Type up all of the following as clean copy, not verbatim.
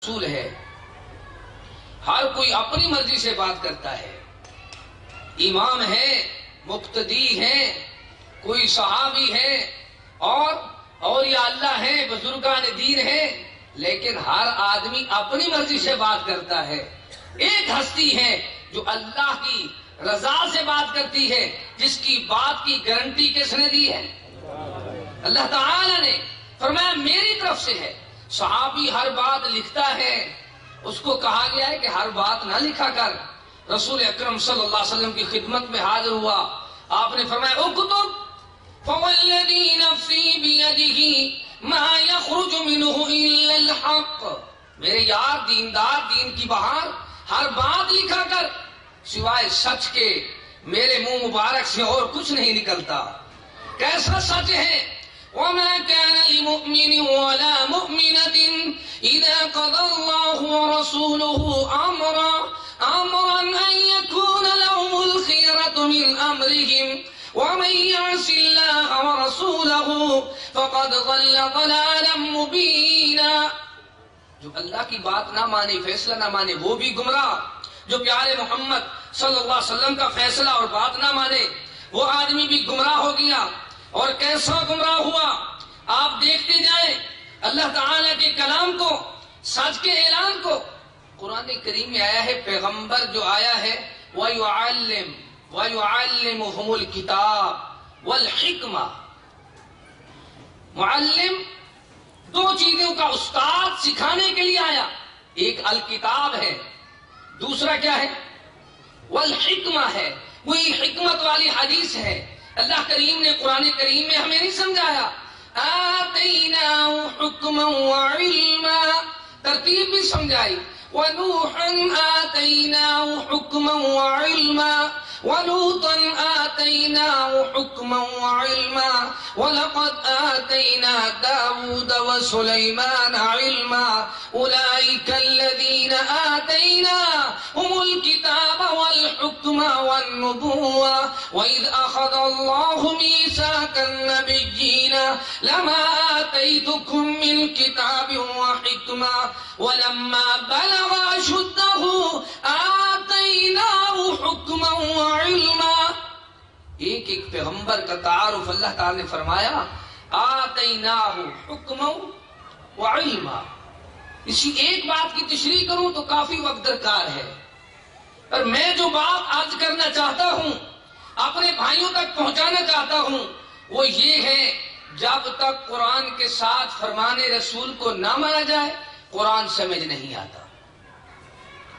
رسول ہے، ہر کوئی اپنی مرضی سے بات کرتا ہے. امام ہے، مقتدی ہے، کوئی صحابی ہے اور اولیاء اللہ ہے، بزرگان دین ہے، لیکن ہر آدمی اپنی مرضی سے بات کرتا ہے. ایک ہستی ہے جو اللہ کی رضا سے بات کرتی ہے، جس کی بات کی گارنٹی کس نے دی ہے؟ اللہ تعالی نے فرمایا میری طرف سے ہے. صحابی ہر بات لکھتا ہے، اس کو کہا گیا ہے کہ ہر بات نہ لکھا کر. رسول اکرم صلی اللہ علیہ وسلم کی خدمت میں حاضر ہوا، آپ نے فرمایا اکتب فوالذی نفسی بیدہ ما یخرج منہ الا الحق. میرے یار دیندار، دین کی بہار، ہر بات لکھا کر سوائے سچ کے میرے منہ مبارک سے اور کچھ نہیں نکلتا. کیسا سچ ہے؟ وَمَا كَانَ لِمُؤْمِنٍ وَلَا مُؤْمِنَةٍ إِذَا قَضَى اللَّهُ وَرَسُولُهُ أَمْرًا أَن يَكُونَ لَهُمُ الْخِيَرَةُ مِنْ أَمْرِهِمْ وَمَن يَعْصِ اللَّهَ وَرَسُولَهُ فَقَدْ ضَلَّ ضَلَالًا مُبِينًا. جو اللہ کی بات نہ مانے، فیصلہ نہ مانے، وہ بھی گمراہ. جو پیارے محمد صلی اللہ علیہ وسلم کا فیصلہ اور بات نہ مانے، وہ آدمی بھی گمراہ ہو گیا. اور کیسا گمراہ ہوا؟ آپ دیکھتے جائیں اللہ تعالیٰ کے کلام کو، سچ کے اعلان کو. قرآن کریم میں آیا ہے، پیغمبر جو آیا ہے وَيُعَلِّمُهُمُ الْكِتَابَ وَالْحِكْمَةَ. معلم دو چیزوں کا استاد سکھانے کے لیے آیا. ایک الکتاب ہے، دوسرا کیا ہے؟ والحکمہ ہے، وہی حکمت والی حدیث ہے. اللہ کریم نے قرآن کریم میں ہمیں نہیں سمجھایا آتیناہ حکما وعلما، ترتیب بھی سمجھائی. وَنُوحًا آتَيْنَاهُ حُكْمًا وَعِلْمًا وَلُوطًا آتَيْنَاهُ حُكْمًا وَعِلْمًا وَلَقَدْ آتَيْنَا دَاوُودَ وَسُلَيْمَانَ عِلْمًا أُولَئِكَ الَّذِينَ آتَيْنَاهُمُ الْكِتَابَ وَالْحُكْمَ وَالنُّبُوَّةَ وَإِذْ أَخَذَ اللَّهُ مِيثَاقَ النَّبِيِّينَ لَمَا آتَيْتُكُم مِّن كِتَابٍ وَحِكْمَةٍ وَلَمَّا بَلَغَ أَشُدَّهُ آتَيْنَاهُ حُكْمًا وَعِلْمًا. ایک ایک پیغمبر کا تعارف اللہ تعالی نے فرمایا آتَيْنَاهُ حُكْمًا وَعِلْمًا. اسی ایک بات کی تشریح کروں تو کافی وقت درکار ہے، پر میں جو بات عرض کرنا چاہتا ہوں، اپنے بھائیوں تک پہنچانا چاہتا ہوں، وہ یہ ہے جب تک قرآن کے ساتھ فرمان رسول کو نہ مانا جائے قرآن سمجھ نہیں آتا.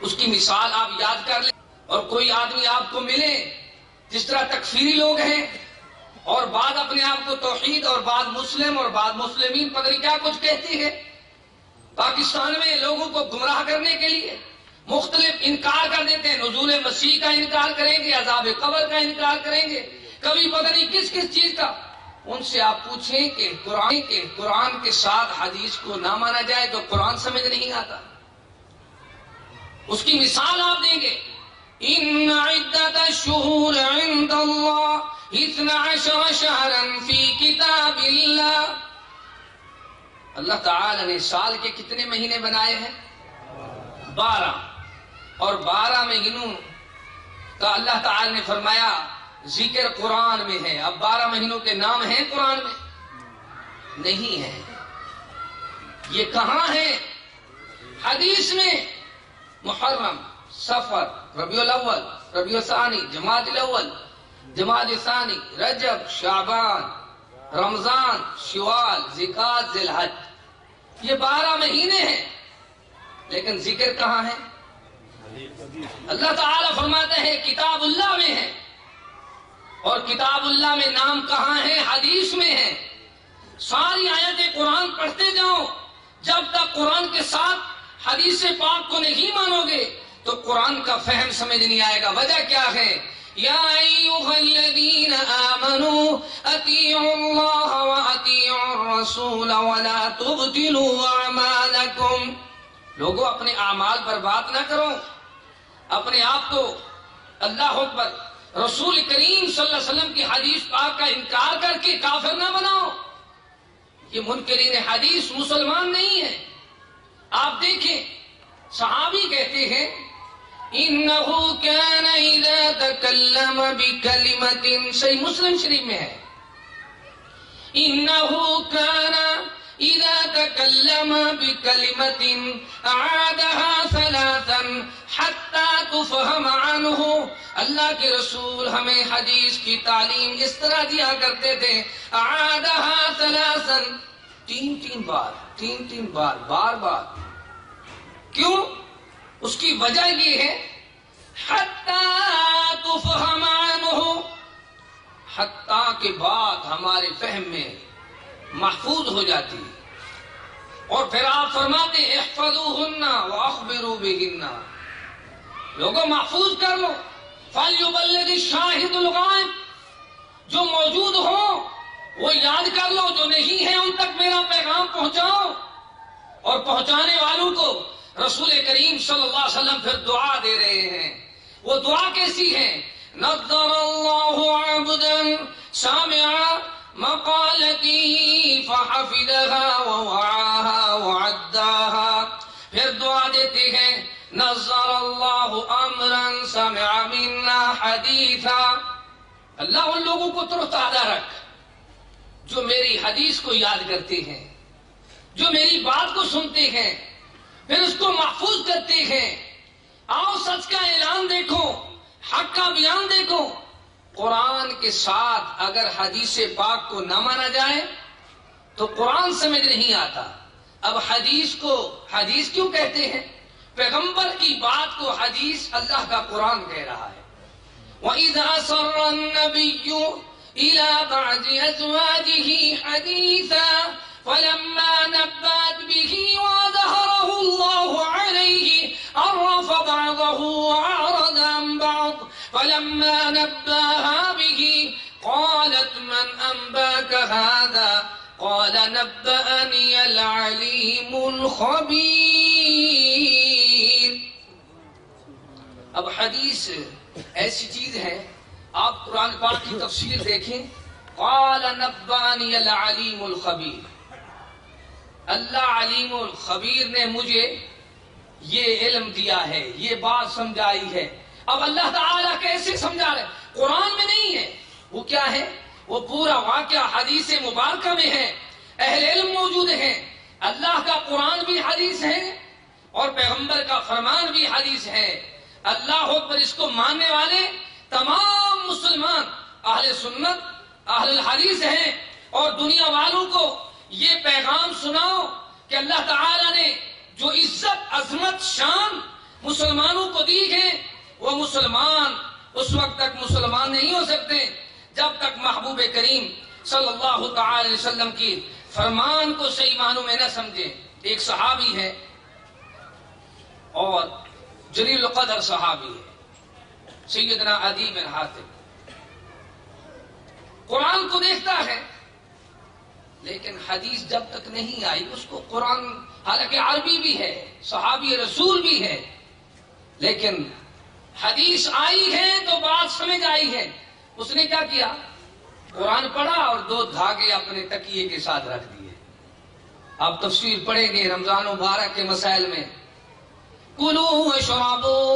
اس کی مثال آپ یاد کر لیں. اور کوئی آدمی آپ کو ملے جس طرح تکفیری لوگ ہیں، اور بعد اپنے آپ کو توحید اور بعد مسلم اور بعد مسلمین پتہ نہیں کیا کچھ کہتی ہے. پاکستان میں لوگوں کو گمراہ کرنے کے لیے مختلف انکار کر دیتے ہیں. نزول مسیح کا انکار کریں گے، عذاب قبر کا انکار کریں گے، کبھی پتہ نہیں کس کس چیز کا. ان سے آپ پوچھیں کہ قرآن کے ساتھ حدیث کو نہ مانا جائے تو قرآن سمجھ نہیں آتا. اس کی مثال آپ دیں گے ان عدت الشہور عند اللہ 12 شہرا فی کتاب اللہ. اللہ تعالی نے سال کے کتنے مہینے بنائے ہیں؟ 12. اور 12 مہینوں کا اللہ تعالی نے فرمایا ذکر قرآن میں ہے. اب 12 مہینوں کے نام ہیں قرآن میں؟ نہیں ہے. یہ کہاں ہے؟ حدیث میں محرم، صفر، ربیع الاول، ربیع الثانی، جمادی الاول، جمادی الثانی، رجب، شعبان، رمضان، شوال، ذوالقعدہ، ذی الحج. یہ 12 مہینے ہیں، لیکن ذکر کہاں ہے؟ اللہ تعالیٰ فرماتے ہیں کتاب اللہ میں ہے. اور کتاب اللہ میں نام کہاں ہے؟ حدیث میں ہے. ساری آیتیں قرآن پڑھتے جاؤ، جب تک قرآن کے ساتھ حدیث پاک کو نہیں مانو گے تو قرآن کا فہم سمجھ نہیں آئے گا. وجہ کیا ہے؟ یا ایھا الذین آمنوا اطیعوا اللہ واطیعوا الرسول ولا تبطلوا اعمالکم. لوگوں اپنے اعمال برباد نہ کرو، اپنے آپ کو اللہ اکبر رسول کریم صلی اللہ علیہ وسلم کی حدیث پاک کا انکار کر کے کافر نہ بناؤ. یہ منکرین حدیث مسلمان نہیں ہے. آپ دیکھیں صحابی کہتے ہیں انہو کان اذا تکلم بکلمت، صحیح مسلم شریف میں ہے، انہو کان اذا تکلم بکلمت اعادها ثلاثا حتی تفہم عنہ. اللہ کے رسول ہمیں حدیث کی تعلیم اس طرح دیا کرتے تھے، اعادها ثلاثا، تین بار بار بار. کیوں؟ اس کی وجہ یہ ہے حتی تفہم عنہ، حتی کے بعد ہمارے فہم میں محفوظ ہو جاتی ہے. اور پھر آپ فرماتے احفظوہن واخبروا بہن، لوگوں محفوظ کر لو. فَلْيُبَلِّغِ الشَّاهِدُ الْغَائِبَ، جو موجود ہو وہ یاد کر لو، جو نہیں ہے ان تک میرا پیغام پہنچاؤ. اور پہنچانے والوں کو رسول کریم صلی اللہ علیہ وسلم پھر دعا دے رہے ہیں. وہ دعا کیسی ہے؟ نَضَّرَ اللَّهُ عَبْدًا سَامِعَ مَقَالَتِهِ فَحَفِظَهَا وَوَعَاهَا وَعَدَّاهَا. پھر دعا دیتے ہیں نَضَّرَ اللَّهُ أَمْرًا سَمِعَ مِنَّا حَدِيثًا. اللہ ان لوگوں کو تر و تازہ رکھ جو میری حدیث کو یاد کرتے ہیں، جو میری بات کو سنتے ہیں، پھر اس کو محفوظ کرتے ہیں. آؤ سچ کا اعلان دیکھو، حق کا بیان دیکھو. قرآن کے ساتھ اگر حدیث پاک کو نہ مانا جائے تو قرآن سمجھ نہیں آتا. اب حدیث کو حدیث کیوں کہتے ہیں؟ پیغمبر کی بات کو حدیث اللہ کا قرآن کہہ رہا ہے. وَإِذَا أَسَرَّ النَّبِيُّ إِلَى بَعْضِ أَزْوَاجِهِ حَدِيثًا فَلَمَّا نَبَّأَتْ بِهِ وَأَظْهَرَهُ اللَّهُ عَلَيْهِ عَرَّفَ بَعْضَهُ وَأَعْرَضَ عَنْ بَعْضٍ فَلَمَّا نَبَّأَهَا بِهِ قَالَتْ مَنْ أَنْبَأَكَ هَذَا قَالَ نَبَّأَنِيَ الْعَلِيمُ الْخَبِيرُ. اب حدیث ایسی چیز ہے، آپ قرآن پاک کی تفسیر دیکھیں. قال نبأنی العلیم الخبیر، اللہ علیم الخبیر نے مجھے یہ علم دیا ہے، یہ بات سمجھائی ہے. اب اللہ تعالیٰ کیسے سمجھا رہے؟ قرآن میں نہیں ہے. وہ کیا ہے؟ وہ پورا واقعہ حدیث مبارکہ میں ہے، اہل علم موجود ہیں. اللہ کا قرآن بھی حدیث ہے اور پیغمبر کا فرمان بھی حدیث ہے. اللہ اکبر. اس کو ماننے والے تمام مسلمان اہل سنت اہل الحدیث ہیں. اور دنیا والوں کو یہ پیغام سناؤ کہ اللہ تعالیٰ نے جو عزت عظمت شان مسلمانوں کو دی ہے، وہ مسلمان اس وقت تک مسلمان نہیں ہو سکتے جب تک محبوب کریم صلی اللہ تعالی علیہ وسلم کی فرمان کو صحیح معنوں میں نہ سمجھیں. ایک صحابی ہے اور جلیل القدر صحابی ہے، سیدنا عدی بن حاتم. قرآن کو دیکھتا ہے لیکن حدیث جب تک نہیں آئی اس کو قرآن، حالانکہ عربی بھی ہے، صحابی رسول بھی ہے، لیکن حدیث آئی ہے تو بات سمجھ آئی ہے. اس نے کیا کیا؟ قرآن پڑھا اور 2 دھاگے اپنے تکیے کے ساتھ رکھ دیے. آپ تفسیر پڑھیں گے رمضان مبارک کے مسائل میں. کلوا واشربوا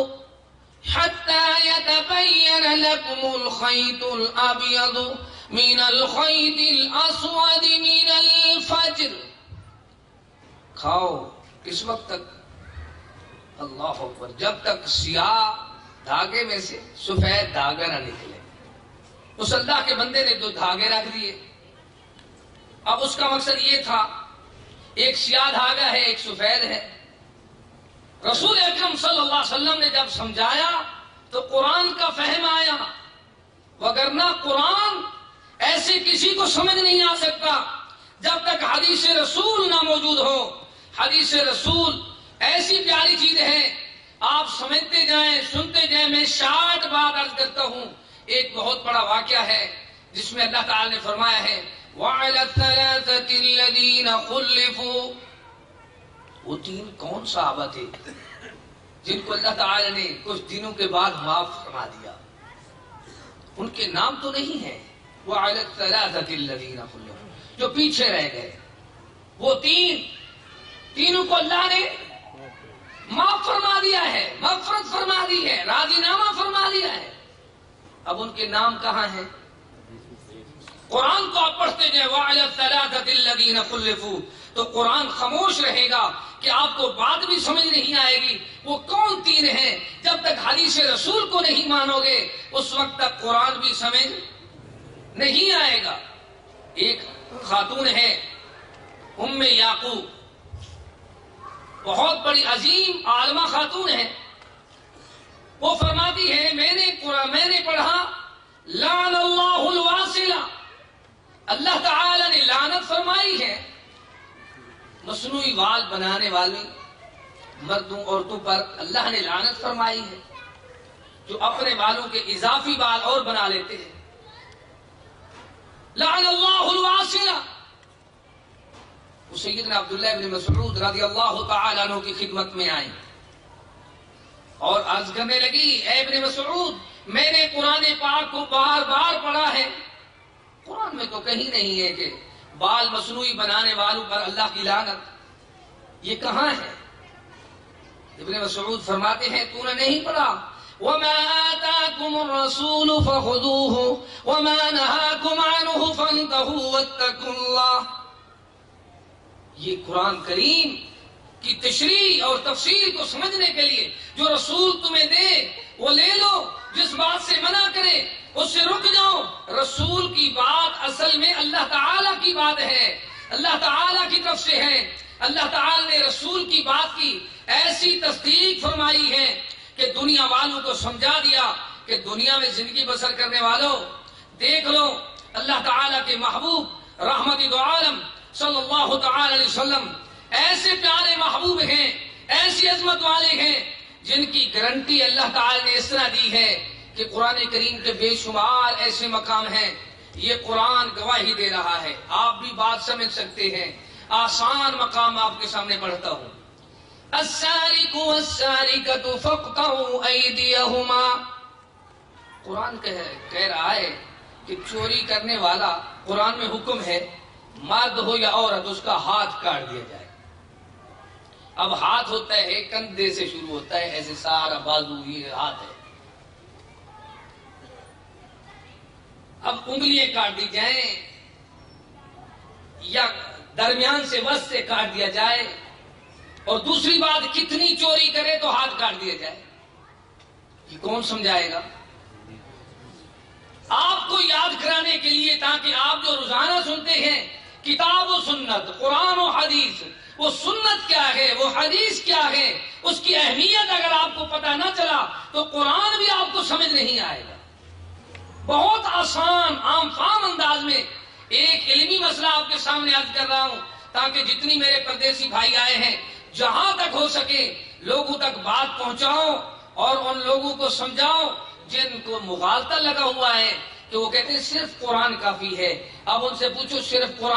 حتى يتبين لكم الخيط الأبيض من الخيط الأسود من الفجر. کھاؤ کس وقت تک؟ اللہ اکبر، جب تک سیاہ دھاگے میں سے سفید دھاگا نہ نکلے. اس اللہ کے بندے نے 2 دھاگے رکھ دیے. اب اس کا مقصد یہ تھا، ایک سیاہ دھاگا ہے ایک سفید ہے. رسول اکرم صلی اللہ علیہ وسلم نے جب سمجھایا تو قرآن کا فہم آیا، وگرنہ قرآن ایسے کسی کو سمجھ نہیں آ سکتا جب تک حدیث رسول نہ موجود ہو. حدیث رسول ایسی پیاری چیز ہے، آپ سمجھتے جائیں سنتے جائیں. میں 60 بار عرض کرتا ہوں. ایک بہت بڑا واقعہ ہے جس میں اللہ تعالی نے فرمایا ہے وَعَلَى الثَّلَاثَةِ الَّذِينَ خُلِّفُوا. وہ 3 کون صحابہ تھے جن کو اللہ تعالی نے کچھ دنوں کے بعد معاف فرما دیا؟ ان کے نام تو نہیں ہیں. وَعَلَى الثَّلَاثَةِ الَّذِينَ خُلِّفُوا، جو پیچھے رہ گئے. وہ تینوں کو اللہ نے ہے، مغفرت فرما دی ہے، راضی نامہ فرما دیا ہے. اب ان کے نام کہاں ہیں؟ قرآن کو آپ پڑھتے جائیں وَعَلَى الثَّلَاثَةِ الَّذِينَ خُلِّفُوا، تو قرآن خاموش رہے گا کہ آپ کو بات بھی سمجھ نہیں آئے گی وہ کون تین ہیں. جب تک حدیث رسول کو نہیں مانو گے اس وقت تک قرآن بھی سمجھ نہیں آئے گا. ایک خاتون ہے ام یعقوب، بہت بڑی عظیم عالمہ خاتون ہے. وہ فرماتی ہے میں نے پڑھا لعن اللہ الواصلہ، اللہ تعالی نے لعنت فرمائی ہے مصنوعی وال بنانے والی مردوں عورتوں پر. اللہ نے لعنت فرمائی ہے جو اپنے بالوں کے اضافی بال اور بنا لیتے ہیں. لعن اللہ الواصلہ. سیدنا عبداللہ بن مسعود رضی اللہ تعالی عنہ کی خدمت میں آئیں اور عرض کرنے لگی اے ابن مسعود میں نے قرآن پاک کو بار بار پڑھا ہے، قرآن میں تو کہیں نہیں ہے کہ بال مصنوعی بنانے والوں پر اللہ کی لعنت، یہ کہاں ہے؟ ابن مسعود فرماتے ہیں تو نے نہیں پڑھا وَمَا آتَاكُمُ الرَّسُولُ فَخُذُوهُ وَمَا نَهَاكُمْ عَنْهُ فَانْتَهُوا وَاتَّقُوا اللَّهَ. یہ قرآن کریم کی تشریح اور تفسیر کو سمجھنے کے لیے جو رسول تمہیں دے وہ لے لو، جس بات سے منع کرے اس سے رک جاؤ. رسول کی بات اصل میں اللہ تعالی کی بات ہے، اللہ تعالی کی طرف سے ہے. اللہ تعالی نے رسول کی بات کی ایسی تصدیق فرمائی ہے کہ دنیا والوں کو سمجھا دیا کہ دنیا میں زندگی بسر کرنے والوں دیکھ لو اللہ تعالی کے محبوب رحمت دو عالم صلی اللہ تعالی علیہ وسلم ایسے پیارے محبوب ہیں، ایسی عظمت والے ہیں جن کی گارنٹی اللہ تعالی نے اس طرح دی ہے کہ قرآن کریم کے بے شمار ایسے مقام ہیں. یہ قرآن گواہی دے رہا ہے، آپ بھی بات سمجھ سکتے ہیں. آسان مقام آپ کے سامنے پڑھتا ہوں. السارق والسارقة فاقطعوا أيديهما. قرآن کہہ رہا ہے کہ چوری کرنے والا قرآن میں حکم ہے مرد ہو یا عورت اس کا ہاتھ کاٹ دیا جائے. اب ہاتھ ہوتا ہے کندھے سے شروع ہوتا ہے ایسے سارا بازو یہ ہاتھ ہے. اب انگلیاں کاٹ دی جائیں یا درمیان سے وسط سے کاٹ دیا جائے. اور دوسری بات کتنی چوری کرے تو ہاتھ کاٹ دیا جائے. یہ کون سمجھائے گا؟ آپ کو یاد کرانے کے لیے تاکہ آپ جو روزانہ سنتے ہیں کتاب و سنت قرآن و حدیث، وہ سنت کیا ہے وہ حدیث کیا ہے اس کی اہمیت اگر آپ کو پتہ نہ چلا تو قرآن بھی آپ کو سمجھ نہیں آئے گا. بہت آسان عام فام انداز میں ایک علمی مسئلہ آپ کے سامنے عرض کر رہا ہوں تاکہ جتنی میرے پردیسی بھائی آئے ہیں جہاں تک ہو سکے لوگوں تک بات پہنچاؤ اور ان لوگوں کو سمجھاؤ جن کو مغالطہ لگا ہوا ہے کہ وہ کہتے ہیں صرف قرآن کافی ہے. اب ان سے پوچھو صرف قرآن